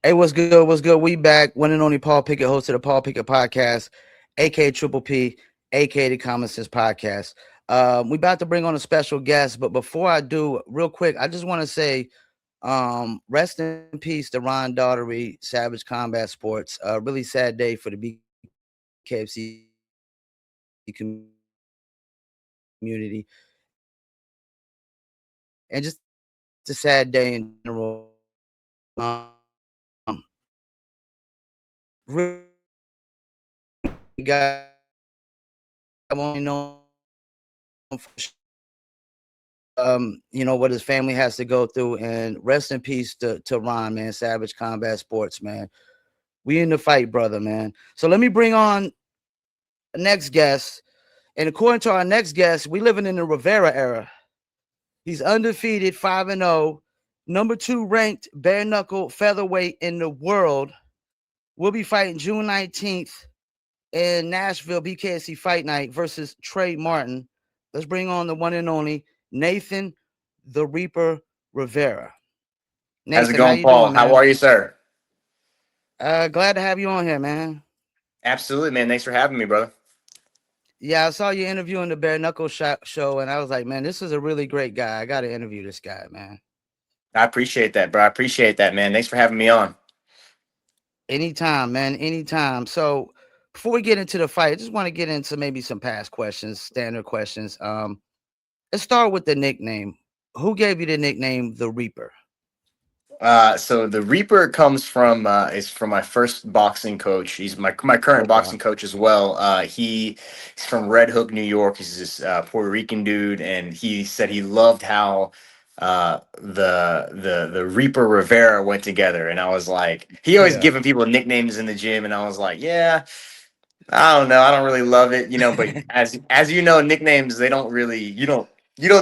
Hey, what's good? What's good? We back. One and only Paul Pickett, host of the Paul Pickett Podcast, aka Triple P, aka the Common Sense Podcast. We about to bring on a special guest, but before I do, real quick, I just want to say, rest in peace to Ron Daughtery, Savage Combat Sports. Really sad day for the BKFC community, and just a sad day in general. Really great guy. I'm only known for what his family has to go through. And rest in peace to Ron, man. Savage Combat Sports, man. We in the fight, brother, man. So let me bring on the next guest. And according to our next guest, we living in the Rivera era. He's undefeated, 5-0, number 2 ranked bare knuckle featherweight in the world. We'll be fighting June 19th in Nashville, BKSC Fight Night versus Trey Martin. Let's bring on the one and only Nathan the Reaper Rivera. How's it Nathan, how going, you doing, Paul? How man? are you, sir? Glad to have you on here, man. Absolutely, man. Thanks for having me, brother. Yeah, I saw you interviewing the Bare Knuckle show, and I was like, man, this is a really great guy. I got to interview this guy, man. I appreciate that, bro. I appreciate that, man. Thanks for having me on. Anytime, man. Anytime. So before we get into the fight, I just want to get into maybe some past questions, standard questions. Let's start with the nickname. Who gave you the nickname the Reaper? So the Reaper comes from is from my first boxing coach. He's my current Okay. boxing coach as well. He's from Red Hook, New York. He's this Puerto Rican dude, and he said he loved how the Reaper Rivera went together. And I was like, he always Yeah. giving people nicknames in the gym, and I was like, yeah. I don't know. I don't really love it, But as you know, nicknames they don't really you don't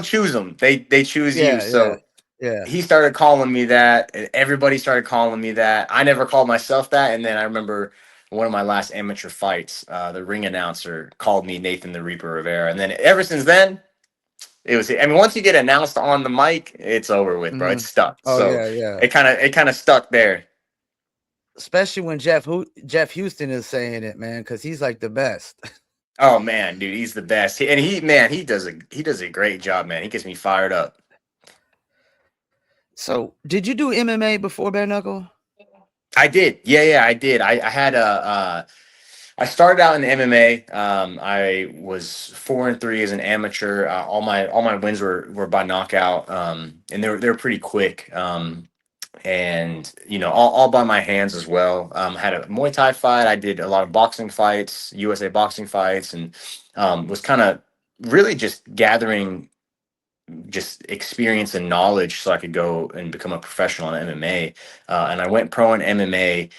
choose them. They choose you. Yeah, yeah, So yeah, he started calling me that, and everybody started calling me that. I never called myself that, and then I remember one of my last amateur fights, the ring announcer called me Nathan the Reaper Rivera, and then ever since then it was. I mean, once you get announced on the mic, it's over with, bro. hmm It's stuck. Oh So yeah, yeah. it kind of stuck there. Especially when Jeff Houston is saying it, man, because he's like the best. Oh man, dude, he's the best. And man, he does a great job, man. He gets me fired up. So, did you do MMA before bare knuckle? I did. Yeah, I did. I had I started out in MMA. I was 4-3 as an amateur. All my wins were by knockout, and they were pretty quick. And all by my hands as well. Had a Muay Thai fight. I did a lot of boxing fights, USA boxing fights, and was kind of really just gathering just experience and knowledge so I could go and become a professional in MMA. And I went pro in MMA.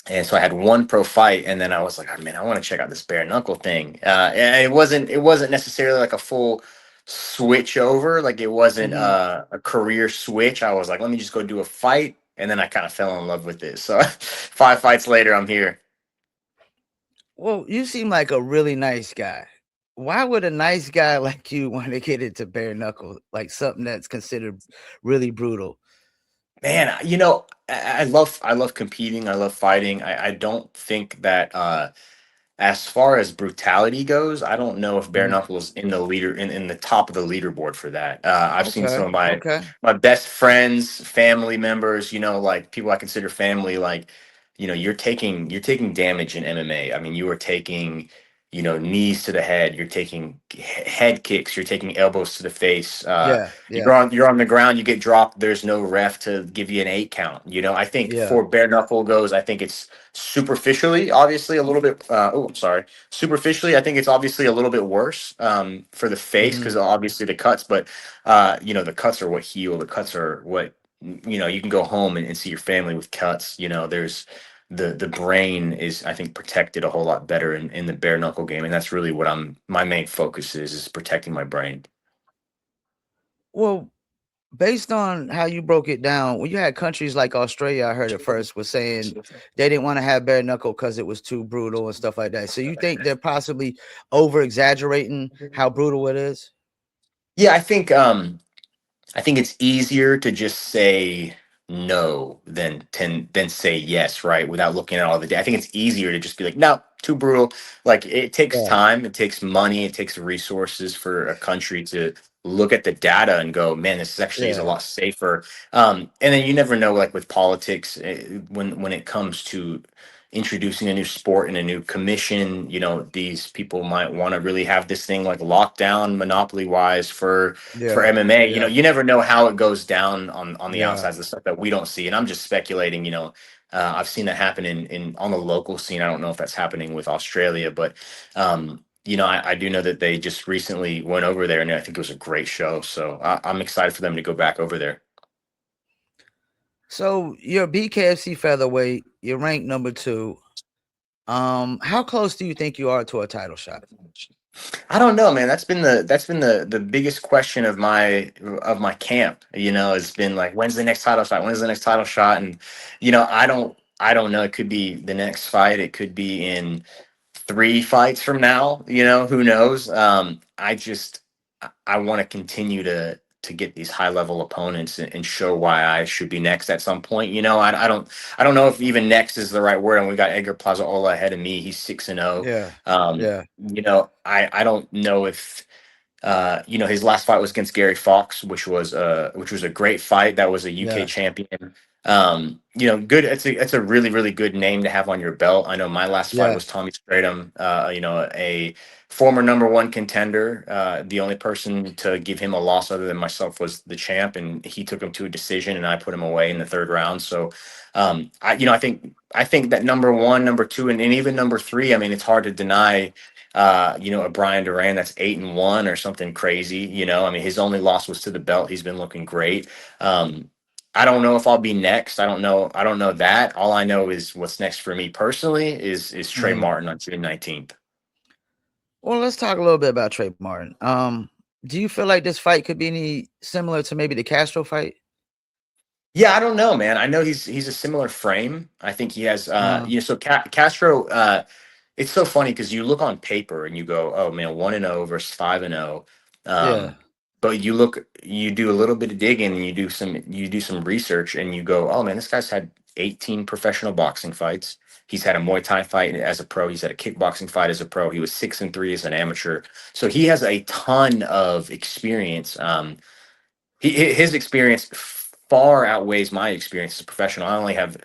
And so I had one pro fight, and then I was like, oh, man, I want to check out this bare knuckle thing. And it wasn't necessarily like a full switch over, like it wasn't hmm a career switch. I was like, let me just go do a fight, and then I kind of fell in love with it. So 5 fights later, I'm here. Well, you seem like a really nice guy. Why would a nice guy like you want to get into bare knuckle, like something that's considered really brutal? Man, I love competing. I love fighting. I don't think that as far as brutality goes, I don't know if bare Mhm. knuckles in the top of the leaderboard for that. I've seen some Okay, of my okay, my best friends, family members, like people I consider family, like you're taking damage in MMA. I mean, you are taking knees to the head, you're taking head kicks, you're taking elbows to the face. yeah, You're yeah, on the ground, you get dropped. There's no ref to give you an 8 count. I think yeah. for bare knuckle goes, I think it's superficially, obviously a little bit. Oh, I'm sorry. Superficially, I think it's obviously a little bit worse for the face hmm because obviously the cuts, but the cuts are what heal. The cuts are what you can go home and see your family with cuts. There's the brain is I think protected a whole lot better in the bare knuckle game, and that's really what my main focus is protecting my brain. Well, based on how you broke it down, when you had countries like Australia, I heard at first was saying they didn't want to have bare knuckle because it was too brutal and stuff like that. So you think they're possibly over exaggerating how brutal it is? Yeah, I think it's easier to just say. no than say yes, right? Without looking at all the data. I think it's easier to just be like, no, too brutal. Like it takes Yeah, time, it takes money, it takes resources for a country to look at the data and go, man, this actually is a yeah, lot safer. And then you never know, like with politics, when it comes to introducing a new sport and a new commission, these people might want to really have this thing like locked down monopoly wise for yeah, MMA. yeah, You never know how it goes down on the yeah. outsides, the stuff that we don't see. And I'm just speculating. I've seen that happen in on the local scene. I don't know if that's happening with Australia, but I do know that they just recently went over there, and I think it was a great show. So I'm excited for them to go back over there. So you're BKFC featherweight. You're ranked number 2. How close do you think you are to a title shot? I don't know, man. That's been the biggest question of my camp. It's been like, when's the next title shot? When's the next title shot? And I don't know. It could be the next fight. It could be in 3 fights from now. Who knows? I want to continue to get these high level opponents and show why I should be next at some point. I don't know if even next is the right word. And we got Edgar Plazaola ahead of me. He's 6-0. Yeah, yeah, I don't know if his last fight was against Gary Fox, which was a great fight. That was a UK yeah, champion. Good. It's a really really good name to have on your belt. I know my last fight yeah. was Tommy Stratum. A former number one contender. The only person to give him a loss other than myself was the champ, and he took him to a decision, and I put him away in the third round. So, I think that number one, number two, and even number three. I mean, it's hard to deny a Brian Duran that's 8-1 or something crazy. I mean, his only loss was to the belt. He's been looking great. I don't know if I'll be next. I don't know. I don't know that. All I know is what's next for me personally is Trey Mhm. Martin on June 19th. Well, let's talk a little bit about Trey Martin. Do you feel like this fight could be any similar to maybe the Castro fight? Yeah, I don't know, man. I know he's a similar frame. I think he has Uh, so Castro it's so funny because you look on paper and you go, "Oh man, 1-0 versus 5-0." yeah, But you do a little bit of digging and you do some research and you go, "Oh man, this guy's had 18 professional boxing fights. He's had a Muay Thai fight as a pro. He's had a kickboxing fight as a pro. He was 6-3 as an amateur. So he has a ton of experience. His experience far outweighs my experience as a professional. I only have,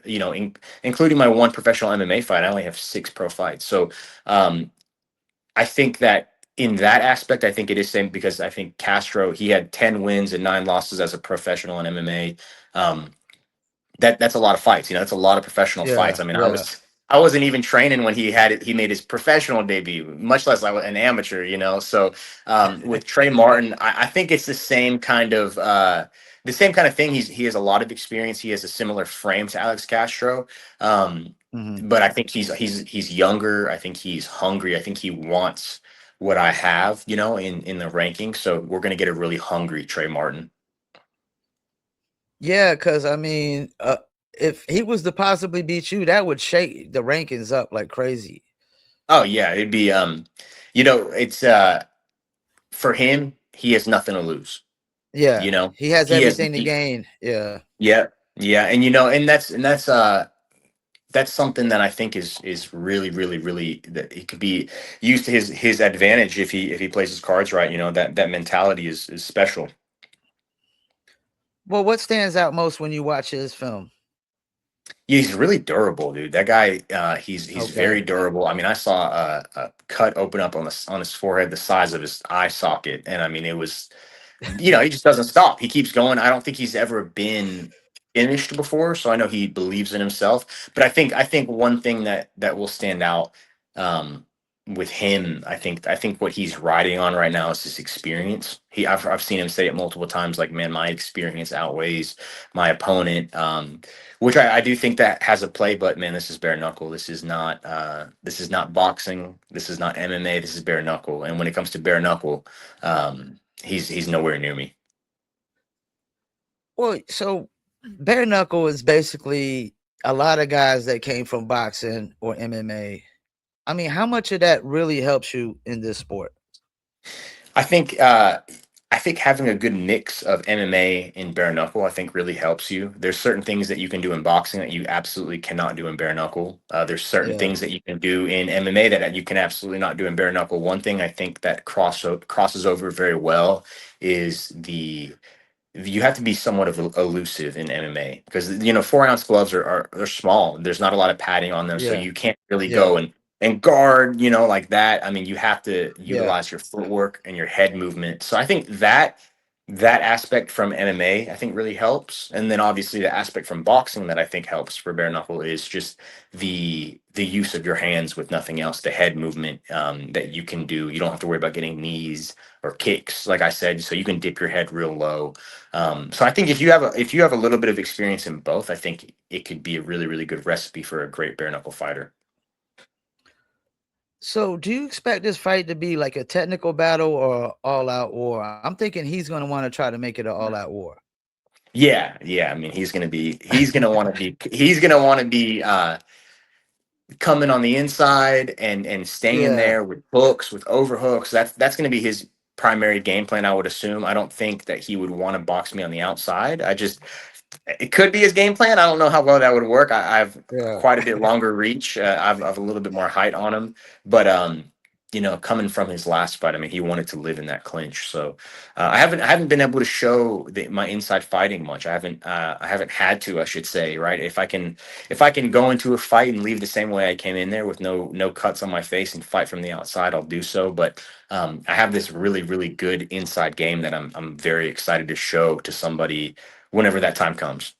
including my one professional MMA fight, I only have 6 pro fights. So um, I think that in that aspect, I think it is same because I think Castro, he had 10 wins and 9 losses as a professional in MMA. Um, that's a lot of fights. That's a lot of professional yeah, fights. I mean, I yeah. was I wasn't even training when he made his professional debut, much less like an amateur. So with Trey Martin, I think it's the same kind of thing. He has a lot of experience. He has a similar frame to Alex Castro. Um, Mhm. but I think he's younger. I think he's hungry. I think he wants what I have, in the ranking. So we're gonna get a really hungry Trey Martin. Yeah, because I mean, if he was to possibly beat you, that would shake the rankings up like crazy. Oh yeah, it'd be it's for him, he has nothing to lose. Yeah, You know, he has he has everything to gain. Yeah. yeah, yeah, and that's something that I think is really, really, really that it could be used to his advantage if he plays his cards right. That mentality is special. Well, what stands out most when you watch his film? Yeah, he's really durable, dude. That guy, he's very Okay. durable. I mean, I saw a cut open up on his forehead the size of his eye socket, and I mean, it was he just doesn't stop. He keeps going. I don't think he's ever been finished before, so I know he believes in himself. But I think one thing that will stand out um, with him, I think what he's riding on right now is his experience. I've seen him say it multiple times, like, man, my experience outweighs my opponent. Which I do think that has a play, but man, this is bare knuckle. This is not boxing. This is not MMA. This is bare knuckle. And when it comes to bare knuckle, he's nowhere near me. Well, so bare knuckle is basically a lot of guys that came from boxing or MMA. I mean, how much of that really helps you in this sport? I think I think having a good mix of MMA and bare knuckle, I think really helps you. There's certain things that you can do in boxing that you absolutely cannot do in bare knuckle. There's certain Yeah, things that you can do in MMA that you can absolutely not do in bare knuckle. One thing I think that crosses over very well is the you have to be somewhat of elusive in MMA because 4 ounce gloves are small. There's not a lot of padding on them, so yeah, you can't really yeah, go and guard like that. I mean, you have to yeah. utilize your footwork and your head movement. So I think that aspect from MMA I think really helps, and then obviously the aspect from boxing that I think helps for bare knuckle is just the use of your hands with nothing else, the head movement that you can do. You don't have to worry about getting knees or kicks, like I said, so you can dip your head real low. So I think if you have a little bit of experience in both, I think it could be a really really good recipe for a great bare knuckle fighter. So, do you expect this fight to be like a technical battle or all out war? I'm thinking he's going to want to try to make it an all out war. Yeah, yeah. I mean, he's gonna want to be coming on the inside and staying Yeah, there with hooks, with overhooks. That's going to be his primary game plan, I would assume. I don't think that he would want to box me on the outside. It could be his game plan. I don't know how well that would work. I've yeah. quite a bit longer reach. I've a little bit more height on him, but coming from his last fight, I mean, he wanted to live in that clinch. So I haven't been able to show my inside fighting much. I haven't had to, I should say, right? If I can go into a fight and leave the same way I came in there with no cuts on my face and fight from the outside, I'll do so. But I have this really really good inside game that I'm very excited to show to somebody whenever that time comes.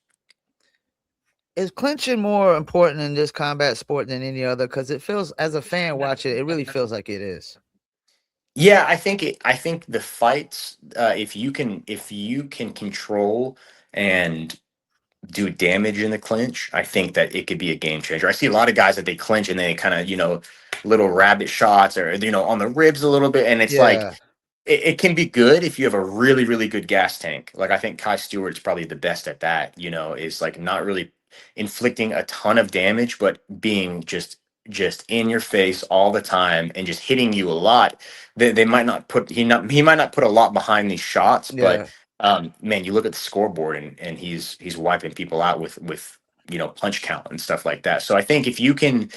Is clinching more important in this combat sport than any other? Because it feels, as a fan watching it, it really feels like it is. Yeah, I think the fights, if you can control and do damage in the clinch, I think that it could be a game changer. I see a lot of guys that they clinch and they kind of little rabbit shots or on the ribs a little bit, and it's like Yeah, it can be good if you have a really really good gas tank. Like I think Kai Stewart's probably the best at that. Is like not really inflicting a ton of damage, but being just in your face all the time and just hitting you a lot. They might not put he might not put a lot behind these shots, but yeah. man, you look at the scoreboard and he's wiping people out with punch count and stuff like that. So I think if you can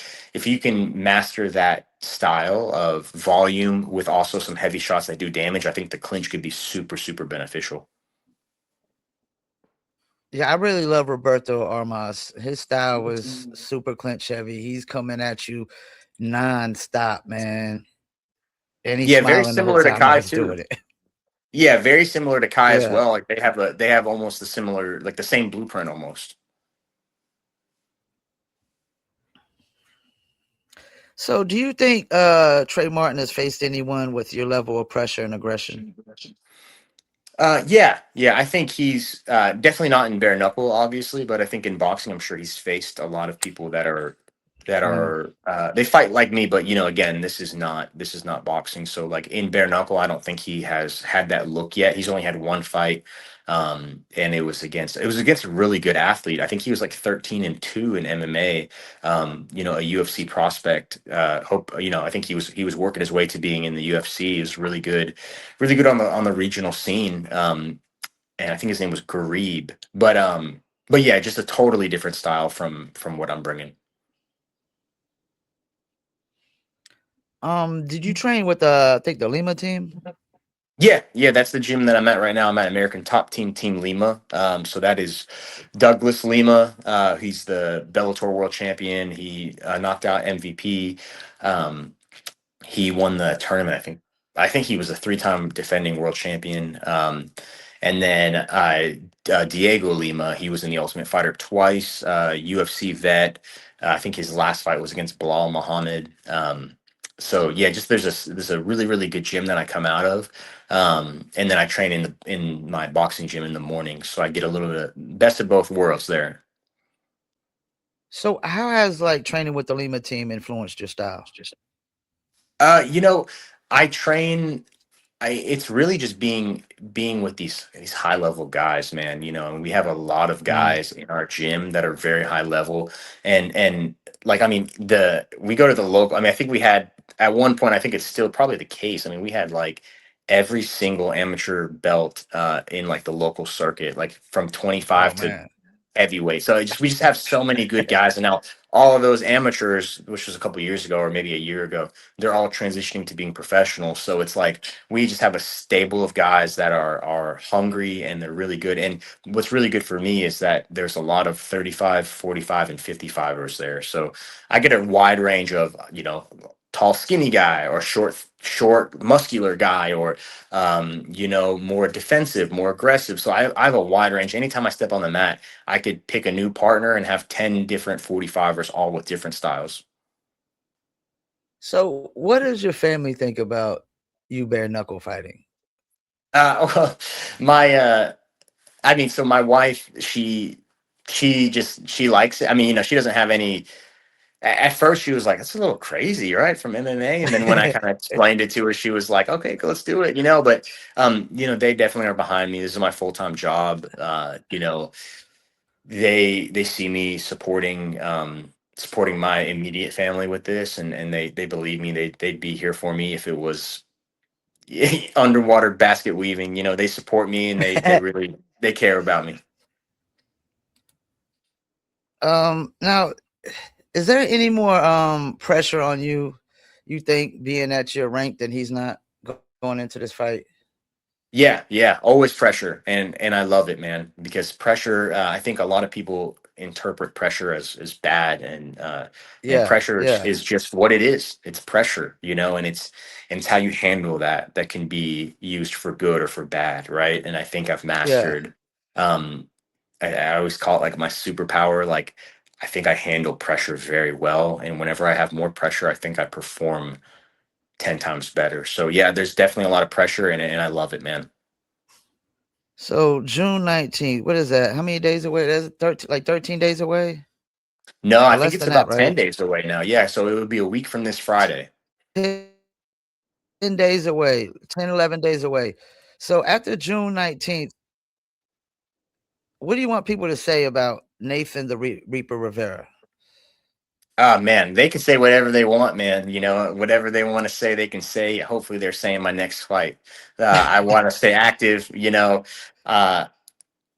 master that style of volume with also some heavy shots that do damage, I think the clinch could be super, super beneficial. Yeah, I really love Roberto Armas. His style was super clinch heavy. He's coming at you nonstop, man. And he's Yeah, very smiling the whole similar to time while Kai he's too. doing it. Yeah, very similar to Kai as Yeah. well. Like they have almost the similar, like the same blueprint almost. So do you think Trey Martin has faced anyone with your level of pressure and aggression? Yeah, yeah. I think he's definitely not in bare knuckle, obviously, but I think in boxing, I'm sure he's faced a lot of people Mm. they fight like me, but again, this is not boxing. So like in bare knuckle, I don't think he has had that look yet. He's only had one fight, and it was against a really good athlete. I think he was like 13-2 in MMA. A UFC prospect. I think he was working his way to being in the UFC. He was really good on the regional scene. And I think his name was Garib. But yeah, just a totally different style from what I'm bringing. Did you train with I think the Lima team? Yeah, yeah, that's the gym that I'm at right now. I'm at American Top Team Lima. So that is Douglas Lima. He's the Bellator World Champion. He knocked out MVP. Um, he won the tournament. I think he was a three-time defending world champion. And then Diego Lima, he was in the Ultimate Fighter twice, UFC vet. I think his last fight was against Bilal Muhammad. So yeah, just there's a really really good gym that I come out of, and then I train in my boxing gym in the morning, so I get a little bit best of both worlds there. So how has like training with the Lima team influenced your style? Uh, you know, I train. It's really just being with these high level guys, man. And we have a lot of Mm. guys in our gym that are very high level, and like I mean, the we go to the local. I mean, I think we had at one point. I think it's still probably the case. I mean, we had like every single amateur belt in like the local circuit, like from Oh 25 to man. heavyweight. So we just have so many good guys, and now all of those amateurs, which was a couple years ago or maybe a year ago, they're all transitioning to being professional. So it's like we just have a stable of guys that are hungry and they're really good. And what's really good for me is that there's a lot of 35, 45, and 55ers there. So I get a wide range of, tall skinny guy, or short muscular guy, or more defensive, more aggressive. So I have a wide range. Anytime I step on the mat, I could pick a new partner and have 10 different 45ers, all with different styles. So what does your family think about you bare knuckle fighting? Well, my I mean, so my wife, she likes it. I mean, she doesn't have any. At first, she was like, "That's a little crazy, right?" From MMA, and then when I kind of explained it to her, she was like, "Okay, let's do it." But they definitely are behind me. This is my full time job. They see me supporting my immediate family with this, and they believe me. They'd be here for me if it was underwater basket weaving. They support me, and they really they care about me. Now, is there any more pressure on you? You think being that you're ranked and he's not going into this fight? Yeah, yeah, always pressure, and I love it, man, because pressure. I think a lot of people interpret pressure as bad, and Yeah, pressure yeah, is just what it is. It's pressure, and it's how you handle that can be used for good or for bad, right? And I think I've yeah. mastered. Um, I always call it like my superpower. Like I think I handle pressure very well, and whenever I have more pressure, I think I perform 10 times better. So yeah, there's definitely a lot of pressure, and I love it, man. So June 19th, what is that? How many days away? That's 13, like 13 days away? No, Or I think less it's than that, about 10 right? days away now. Yeah, so it would be a week from this Friday. 10 days away, 10, 11 days away. So after June 19th, what do you want people to say about Nathan the Reaper Rivera? Oh man, they can say whatever they want, man. Whatever they want to say, they can say. Hopefully, they're saying my next fight. I want to stay active. Uh,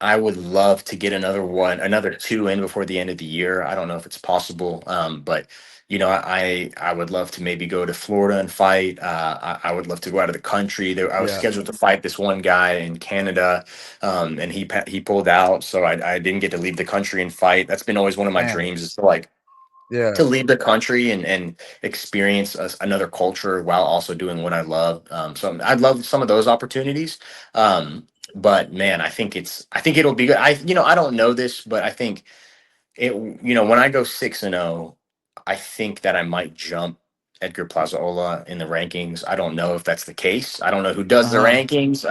I would love to get another two in before the end of the year. I don't know if it's possible, but I would love to maybe go to Florida and fight. I would love to go out of the country. I was Yeah, scheduled to fight this one guy in Canada, and he pulled out, so I didn't get to leave the country and fight. That's been always one of my man. dreams, is to Yeah. leave the country and experience another culture while also doing what I love. So I'd love some of those opportunities. But man, I think it'll be good. I don't know this, but I think when I go 6-0, I think that I might jump Edgar Plazaola in the rankings. I don't know if that's the case. I don't know who does the Uh-huh. rankings.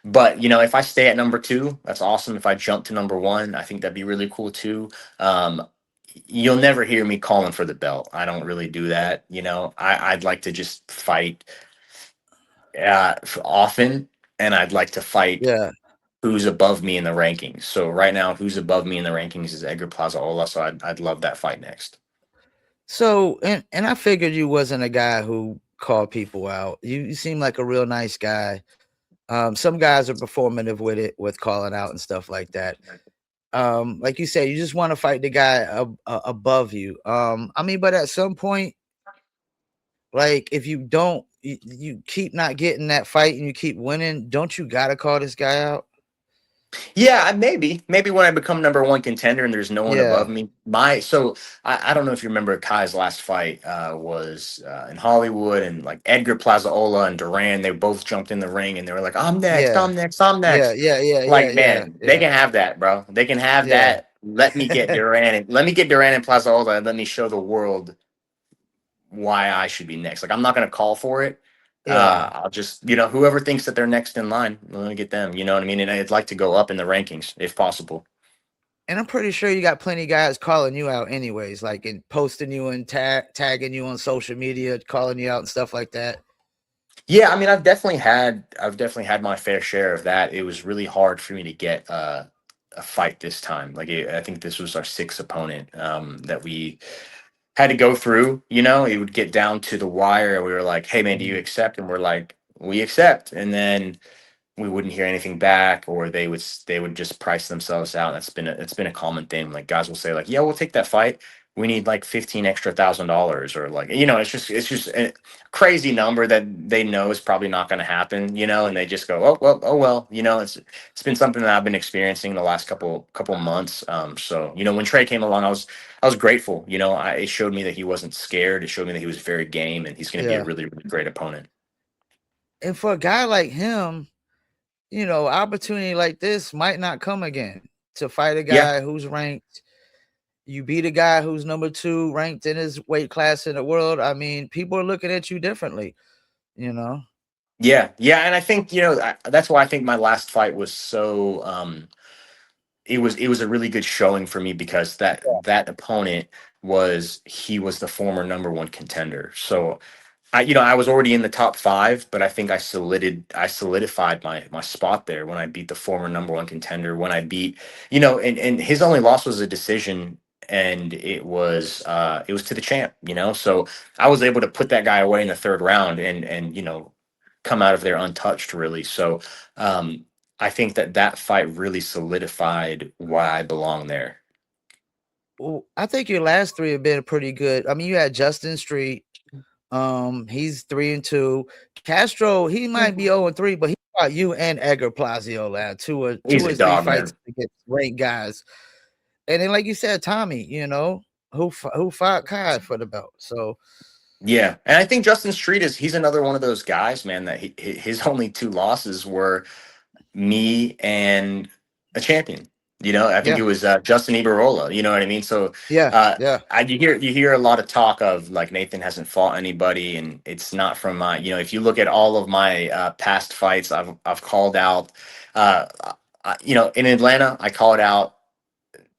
But if I stay at number two, that's awesome. If I jump to number one, I think that'd be really cool too. Um, you'll never hear me calling for the belt. I don't really do that. I'd like to just fight often, and I'd like to fight Yeah. who's above me in the rankings. So right now, who's above me in the rankings is Edgar Plazaola. So I'd love that fight next. So, and I figured you wasn't a guy who called people out. You seem like a real nice guy. Some guys are performative with it, with calling out and stuff like that. Like you said, you just want to fight the guy above you. I mean, but at some point, like if you don't, you keep not getting that fight and you keep winning, don't you gotta call this guy out? Yeah, maybe when I become number one contender and there's no one above Yeah, me. I don't know if you remember Kai's last fight was in Hollywood, and like Edgar Plazaola and Duran, they both jumped in the ring and they were like, "I'm next, yeah, I'm next, I'm yeah, next." yeah, yeah, yeah, Like, yeah, man, they yeah, can have that, bro. They can have yeah, that. Let me get Duran and Plazaola, and let me show the world why I should be next. Like, I'm not gonna call for it. yeah. I'll just, whoever thinks that they're next in line, let me get them. You know what I mean? And I'd like to go up in the rankings if possible. And I'm pretty sure you got plenty of guys calling you out anyways, like in posting you and tagging you on social media, calling you out and stuff like that. Yeah, I mean, I've definitely had my fair share of that. It was really hard for me to get a fight this time. Like, I think this was our sixth opponent that we had to go through. It would get down to the wire, and we were like, "Hey, man, do you Mhm. accept?" And we're like, we accept. And then we wouldn't hear anything back, or they would just price themselves out. It's been a common thing. Like guys will say like, yeah, we'll take that fight. We need like 15 extra $1,000, or like, it's just a crazy number that they know is probably not going to happen, and they just go, oh well, it's been something that I've been experiencing the last couple months. So when Trey came along, I was grateful. It showed me that he wasn't scared. It showed me that he was very game, and he's going to be a Yeah. really, really great opponent. And for a guy like him, opportunity like this might not come again to fight a Yeah. guy who's ranked. You beat a guy who's number 2 ranked in his weight class in the world. I mean, people are looking at you differently, you know? Yeah, yeah, and I think that's why I think my last fight was so. It was a really good showing for me because that opponent he was the former number one contender. So I was already in the top five, but I think I solidified my spot there when I beat the former number one contender. When I beat, and his only loss was a decision, and it was to the champ. So I was able to put that guy away in the third round, and come out of there untouched, really. So I think that fight really solidified why I belong there. Well, I think your last 3 have been pretty good. I mean, you had Justin Street. He's 3-2. Castro, he might be 0-3, but he fought you and Edgar Plazio last two He's a or three dog, fights man. against great guys. And then, like you said, Tommy, who fought Kai for the belt. So Yeah, and I think Justin Street he's another one of those guys, man, that his only two losses were me and a champion. I think it yeah, was Justin Ibarola. You know what I mean? So yeah, yeah. you hear a lot of talk of like Nathan hasn't fought anybody, and it's not from my. If you look at all of my past fights, I've called out. In Atlanta, I called out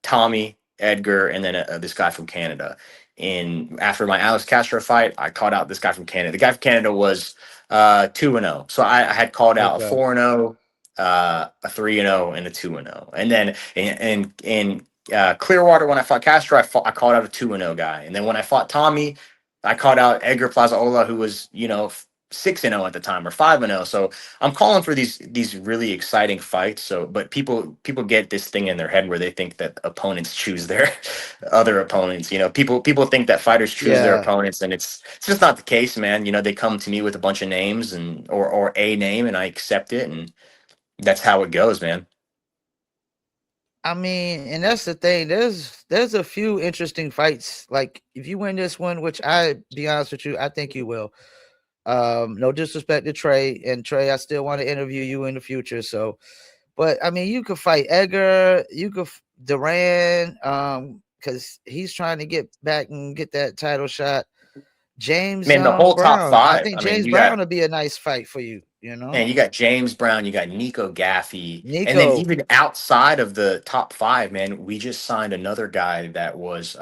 Tommy, Edgar, and then this guy from Canada. And after my Alex Castro fight, I called out this guy from Canada. The guy from Canada was 2-0. So I had called out a Okay. 4-0, a 3-0, and a 2-0. And then in Clearwater, when I fought Castro, I called out a 2-0 guy. And then when I fought Tommy, I called out Edgar Plazaola, who was 6-0 at the time, or 5-0. So I'm calling for these really exciting fights. So, but people get this thing in their head where they think that opponents choose their other opponents. People think that fighters choose their Yeah. opponents, and it's just not the case, man. They come to me with a bunch of names or a name, and I accept it, and that's how it goes, man. I mean, and that's the thing. There's a few interesting fights. Like if you win this one, which I be honest with you, I think you will. No disrespect to Trey, and Trey, I still want to interview you in the future. So, but I mean, you could fight Edgar, you could Duran, because he's trying to get back and get that title shot. James Man, the whole top Brown, I five. think I mean, James you Brown got would be a nice fight for you. You know, man, you got James Brown, you got Nico Gaffey, and then Nico. even outside of the top five, man, we just signed another guy that was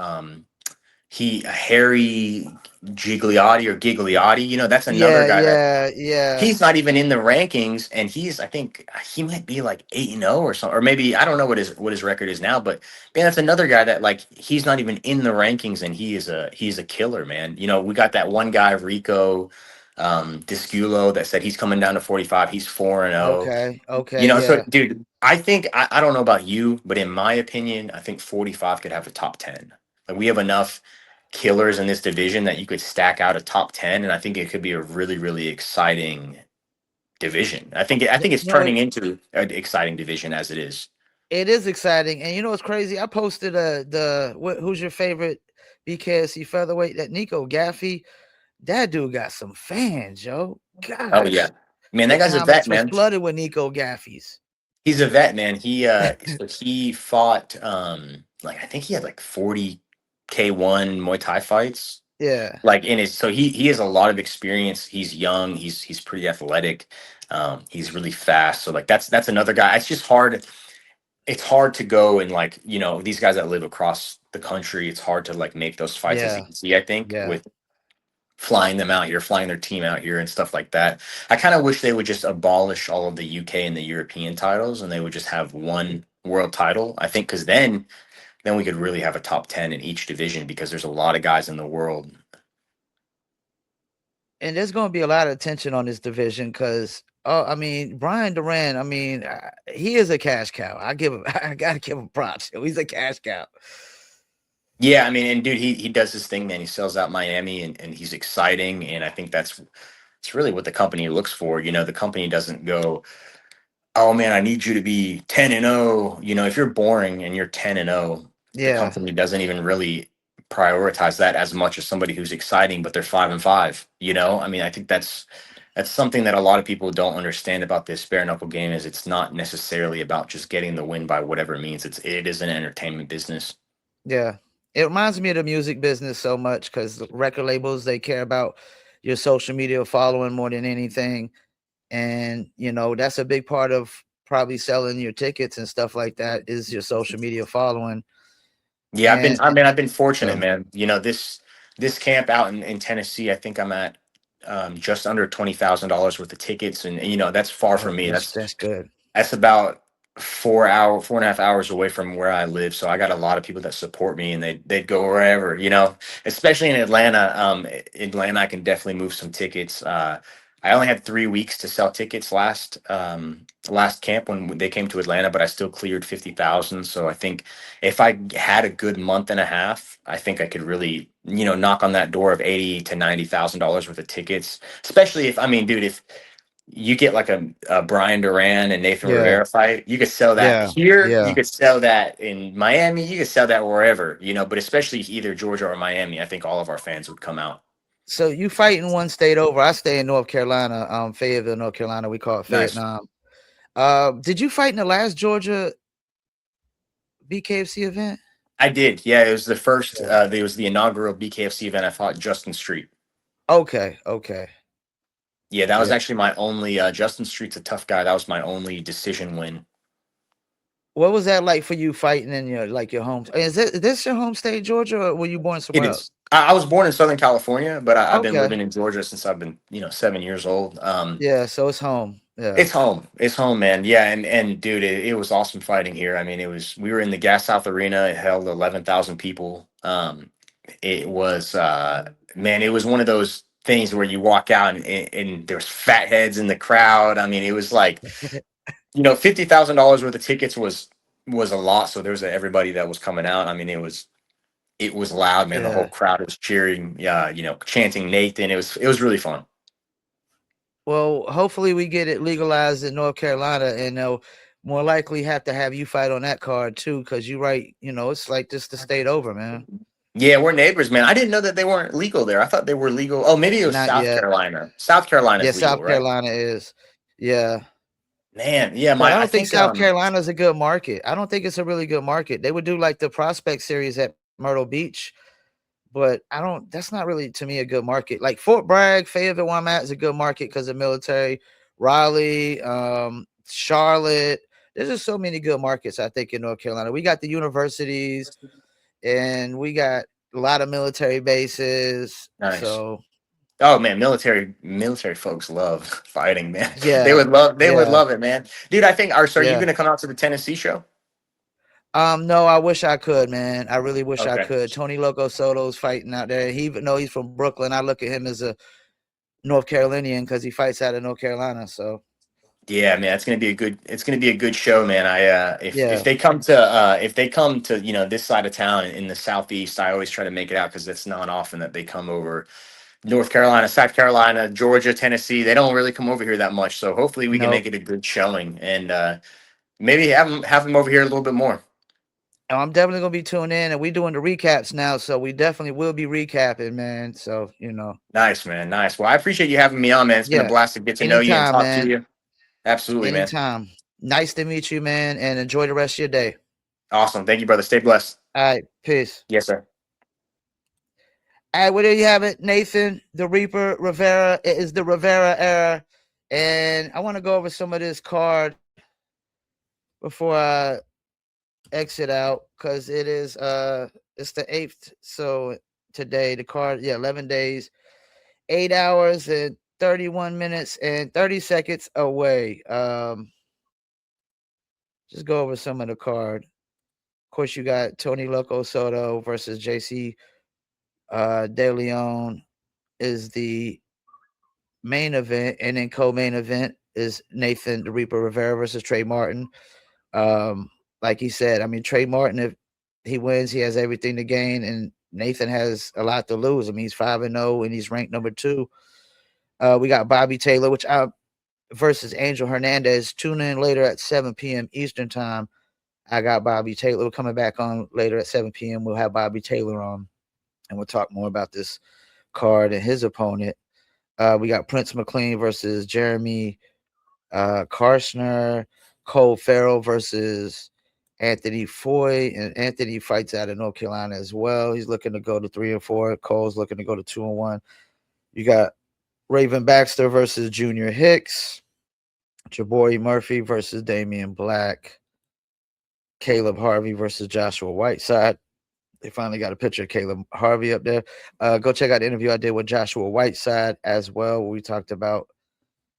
Harry Gigliotti. That's another Yeah, guy that yeah, yeah. he's not even in the rankings, and I think he might be like 8-0 or something, or maybe I don't know what his record is now, but man, that's another guy that like he's not even in the rankings, and he's a killer, man. We got that one guy Rico Disculo that said he's coming down to 45. He's 4-0. Okay, okay, So yeah. dude, I think I don't know about you, but in my opinion, I think 45 could have a top 10. Like we have enough killers in this division that you could stack out a top 10, and I think it could be a really, really exciting division. I think it's No, turning into an exciting division as it is. it is exciting, and you know what's crazy? I posted who's your favorite BKSC featherweight? That Nico Gaffey. That dude got some fans, yo. Oh yeah. Gosh, Man, that the guy's a vet, comments was man. flooded with Nico Gaffeys. He's a vet, man. He fought like I think he had like 40 K1 Muay Thai fights. Yeah, Like in his so he has a lot of experience. He's young, he's pretty athletic. He's really fast. So like that's another guy. It's hard to go and like, these guys that live across the country, it's hard to like make those fights as yeah, easy, I think, yeah. with flying them out here, flying their team out here and stuff like that. I kind of wish they would just abolish all of the UK and the European titles, and they would just have one world title. I think because then we could really have a top 10 in each division, because there's a lot of guys in the world. and there's going to be a lot of attention on this division because, oh, I mean, Brian Duran, I mean, he is a cash cow. I give him, I gotta give him props. He's a cash cow. Yeah, I mean, and dude, he does his thing, man. He sells out Miami, and he's exciting, and I think that's it's really what the company looks for. You know, the company doesn't go, oh man, I need you to be 10-0. You know, if you're boring and you're 10-0, the Yeah, company doesn't even really prioritize that as much as somebody who's exciting, but they're 5-5. You know, I mean, I think that's something that a lot of people don't understand about this bare knuckle game is it's not necessarily about just getting the win by whatever means. It is an entertainment business. yeah. It reminds me of the music business so much because record labels they care about your social media following more than anything, and that's a big part of probably selling your tickets and stuff like that is your social media following. Yeah, And I've been fortunate, so man. You know, this camp out in Tennessee, I think I'm at just under $20,000 worth of tickets, and you know that's far oh, from me. that's good. That's about 4.5 hours away from where I live. So I got a lot of people that support me, and they'd go wherever, you know, especially in Atlanta. Atlanta, I can definitely move some tickets. I only had 3 weeks to sell tickets last camp when they came to Atlanta, but I still cleared 50,000. So I think if I had a good month and a half, I think I could really, you know, knock on that door of 80 to $90,000 worth of tickets. Especially if, I mean, dude, if you get like a Brian Duran and Nathan Yeah, Rivera fight, you could sell that yeah, here, you yeah. could sell that in Miami, you could sell that wherever, you know, but especially either Georgia or Miami, I think all of our fans would come out. So you fight in one state over. I stay in North Carolina, Fayetteville, North Carolina. We call it Nice. Vietnam. Did you fight in the last Georgia BKFC event? I did. Yeah, it was the first, Okay, it was the inaugural BKFC event. I fought Justin Street. okay, okay. Yeah, that was Yeah. actually my only, Justin Street's a tough guy. That was my only decision win. What was that like for you fighting in your home? Is this your home state, Georgia, or were you born It somewhere else? is. I was born in Southern California, but I've been Okay. living in Georgia since I've been, you know, 7 years old. Yeah, so it's home. Yeah. It's home. It's home, man. Yeah, and dude, it was awesome fighting here. I mean, we were in the Gas South Arena. It held 11,000 people. It was man, it was one of those things where you walk out and there's fat heads in the crowd. I mean, it was like, you know, $50,000 worth of tickets was a lot. So there was everybody that was coming out. I mean, it was loud, man. The whole Yeah. crowd was cheering, you know, chanting Nathan. It was really fun. Well, hopefully we get it legalized in North Carolina, and they'll more likely have to have you fight on that card too, because you're right. It's like just the state over, man. Yeah, we're neighbors, man. I didn't know that they weren't legal there. I thought they were legal. Oh, maybe it was Not South yet. Carolina. South Carolina Yeah, is South legal, right? Carolina is. Yeah. Man, yeah, But I I don't think think South Carolina is a good market. I don't think it's a really good market. They would do like the prospect series at Myrtle Beach, but I don't. That's not really to me a good market. Like Fort Bragg, Fayetteville, where I'm at, is a good market because of military. Raleigh, Charlotte. There's just so many good markets. I think in North Carolina, we got the universities and we got a lot of military bases. nice. So Oh man, military folks love fighting, man. They yeah, would love they would yeah, love it, man. Dude, I think are you yeah. gonna come out to the Tennessee show? No, I wish I could, man. I really wish I Okay. could. Tony Loco Soto's fighting out there. He even though he's from Brooklyn, I look at him as a North Carolinian because he fights out of North Carolina. So Yeah, man, it's gonna be a good show, man. If yeah, they come to, you know, this side of town in the southeast, I always try to make it out because it's not often that they come over North Carolina, South Carolina, Georgia, Tennessee. They don't really come over here that much. So hopefully we can make nope. it a good showing and maybe have them over here a little bit more. I'm definitely gonna be tuning in, and we doing the recaps now, so we definitely will be recapping, man. So Nice, man. Nice. Well, I appreciate you having me on, man. It's been a yeah, blast to get to know you and anytime, talk to man. you. Absolutely, man. Anytime. Nice to meet you, man, and enjoy the rest of your day. Awesome. Thank you, brother. Stay blessed. All right, peace. Yes, sir. All right, well, there you have it, Nathan, the Reaper, Rivera. It is the Rivera era, and I want to go over some of this card before I exit out because it's the 8th. So today the card, yeah, 11 days, 8 hours and 31 minutes and 30 seconds away. Just go over some of the card. Of course, you got Tony Loco Soto versus JC De Leon is the main event, and then co-main event is Nathan the Reaper Rivera versus Trey Martin. Um, like he said, I mean, Trey Martin, if he wins, he has everything to gain, and Nathan has a lot to lose. I mean, he's 5-0, and he's ranked number 2. We got Bobby Taylor, which I versus Angel Hernandez. Tune in later at 7 p.m. Eastern time. I got Bobby Taylor. We're coming back on later at 7 p.m. We'll have Bobby Taylor on, and we'll talk more about this card and his opponent. We got Prince McLean versus Jeremy Karshner. Cole Farrell versus Anthony Foy, and Anthony fights out of North Carolina as well. He's looking to go to 3-4. Cole's looking to go to 2-1. You got Raven Baxter versus Junior Hicks. Jabori Murphy versus Damian Black. Caleb Harvey versus Joshua Whiteside. They finally got a picture of Caleb Harvey up there. Go check out the interview I did with Joshua Whiteside as well, where we talked about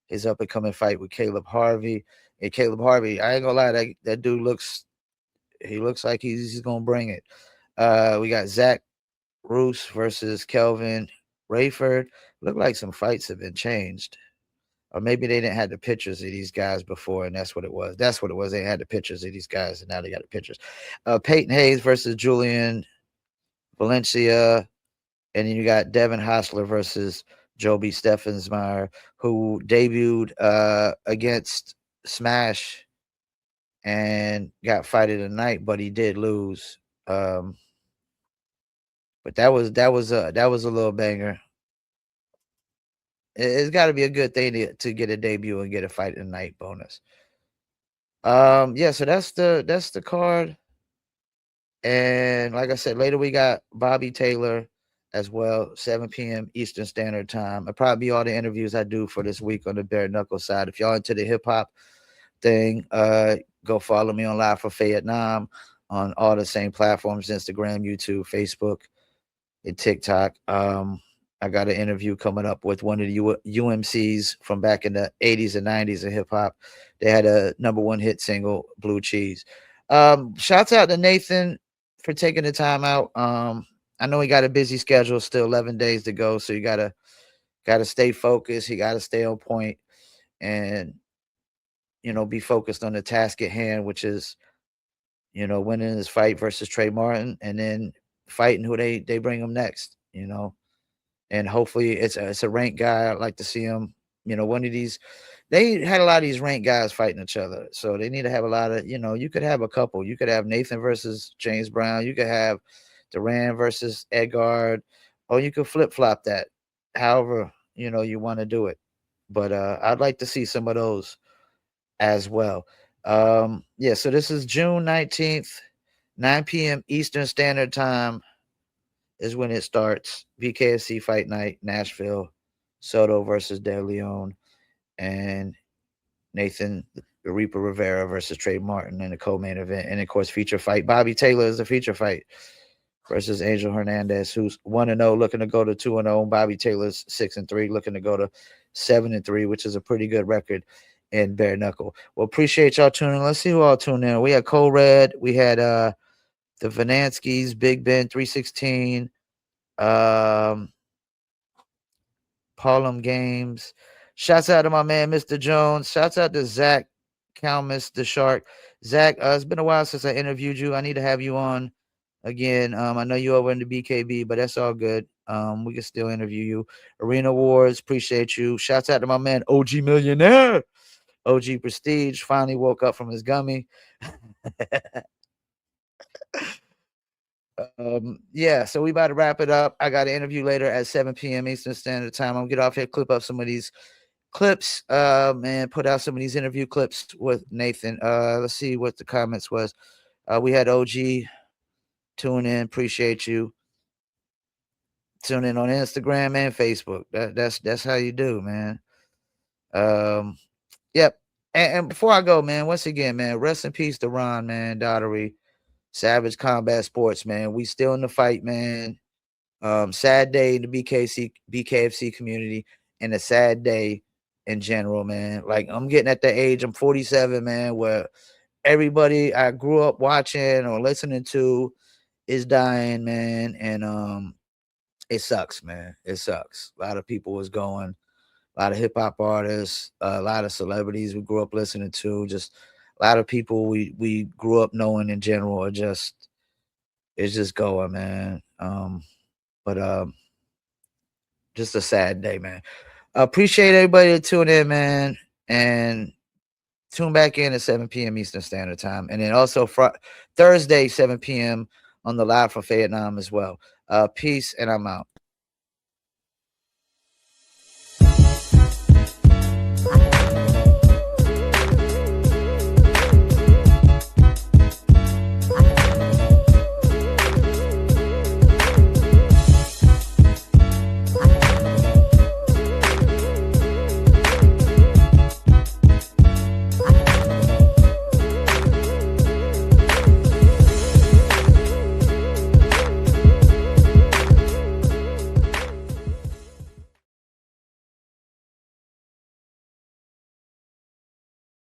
his up and coming fight with Caleb Harvey. And Caleb Harvey, I ain't gonna lie, that dude looks like he's gonna bring it. We got Zach Roos versus Kelvin Rayford. Look like some fights have been changed. Or maybe they didn't have the pictures of these guys before, and that's what it was. That's what it was. They had the pictures of these guys, and now they got the pictures. Peyton Hayes versus Julian Valencia. And then you got Devin Hostler versus Joby Steffensmeyer, who debuted against Smash and got fight of the night, but he did lose. But that was a little banger. It's got to be a good thing to get a debut and get a fight of the night bonus. Yeah, so that's the card. And like I said, later we got Bobby Taylor as well, 7 p.m. Eastern Standard Time. It'll probably be all the interviews I do for this week on the bare knuckle side. If y'all into the hip hop thing, go follow me on Live for Vietnam on all the same platforms: Instagram, YouTube, Facebook, and TikTok. I got an interview coming up with one of the UMCs from back in the 80s and 90s of hip hop. They had a #1 hit single, Blue Cheese. Shouts out to Nathan for taking the time out. I know he got a busy schedule, still 11 days to go, so you gotta stay focused. You gotta stay on point, and be focused on the task at hand, which is winning his fight versus Trey Martin, and then fighting who they bring him next. And hopefully it's a ranked guy. I'd like to see him. One of these. They had a lot of these ranked guys fighting each other, so they need to have a lot of. You could have a couple. You could have Nathan versus James Brown. You could have Duran versus Edgard, or you could flip flop that. However, you want to do it. But I'd like to see some of those as well. Yeah. So this is June 19th, 9 p.m. Eastern Standard Time is when it starts. BKFC Fight Night, Nashville, Soto versus De Leon, and Nathan the Reaper Rivera versus Trey Martin in the co-main event. And of course, feature fight. Bobby Taylor is a feature fight versus Angel Hernandez, who's 1-0, looking to go to 2-0. Bobby Taylor's 6-3, looking to go to 7-3, which is a pretty good record in bare knuckle. Well, appreciate y'all tuning in. Let's see who all tuned in. We had Cole Red, we had the Vananskis, Big Ben 316, Harlem Games. Shouts out to my man, Mr. Jones. Shouts out to Zach Calmus, the Shark. Zach, it's been a while since I interviewed you. I need to have you on again. I know you over in the BKB, but that's all good. We can still interview you. Arena Wars, appreciate you. Shouts out to my man, OG Millionaire. OG Prestige finally woke up from his gummy. Yeah, so we about to wrap it up. I got an interview later at 7 p.m. Eastern Standard Time. I'm gonna get off here, clip up some of these clips, and put out some of these interview clips with Nathan. Let's see what the comments was. We had OG tune in, appreciate you. Tune in on Instagram and Facebook. That's how you do, man. Yep. And before I go, man, once again, man, rest in peace to Ron, man, Daughtery, Savage Combat Sports, man. We still in the fight, man. Sad day in the BKFC community, and a sad day in general, man. Like, I'm getting at the age, I'm 47, man, where everybody I grew up watching or listening to is dying, man. And it sucks, man. It sucks. A lot of people is going. a lot of hip hop artists, a lot of celebrities we grew up listening to, just a lot of people we grew up knowing in general are just it's just going, man. But just a sad day, man. Appreciate everybody that tuned in, man, and tune back in at 7 p.m. Eastern Standard Time, and then also Thursday 7 p.m. on the live from Vietnam as well. Peace, and I'm out.